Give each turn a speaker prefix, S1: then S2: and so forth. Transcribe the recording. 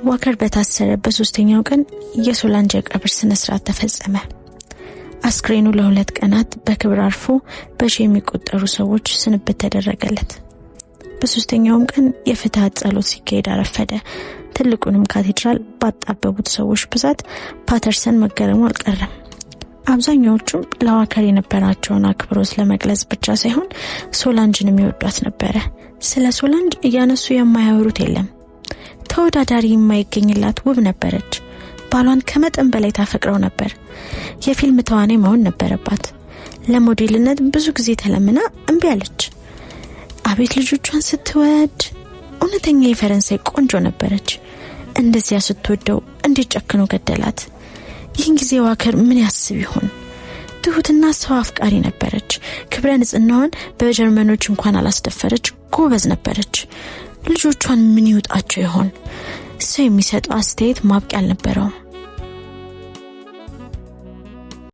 S1: ዋከር በታሰረ በ3ኛው ቀን የሶላንጅ ቀብር ስነ ስርዓት ተፈጸመ። አስክሬኑ ለ2 ቀናት በክብር አርፎ በሺ የሚቆጠሩ ሰዎች ስንብት ተደረገለት። በ3ኛው ቀን የፍትህ ጸሎት ሲካሄድ አረፈደ። ትልቁንም ካቴድራል ባጣበቡት ሰዎች ብዛት ፓተርሰን መገረሙ አልቀረም። አብዛኛዎቹም ለዋከር የነበራቸውን አክብሮት ለመግለጽ ብቻ ሳይሆን ሶላንጅን የሚወዷት ነበር። ስለ ሶላንጅ እያነሱ የማያወሩት የለም። ተወዳዳሪ የማይገኝላት ውብ ነበረች። ባሏን ከመጠን በላይ ታፈቅረው ነበር። የፊልም ተዋናይ መሆን ነበረባት። ለሞዴልነት ብዙ ጊዜ ተለምና እምቢ አለች። አቤት ልጆቿን ስትወድ! እውነተኛ የፈረንሳይ ቆንጆ ነበረች። እንደዚያ ስትወደው እንዴት ጨክኖ ገደላት? ይህን ጊዜ ዋከር ምን ያስብ ይሆን? ትሁትና ሰው አፍቃሪ ነበረች። ክብረ ንጽህናዋን በጀርመኖች እንኳን አላስደፈረች። ጎበዝ ነበረች። ልጆቿን ምን ይውጣቸው ይሆን? ሰው የሚሰጠው አስተያየት ማብቂያ አልነበረውም።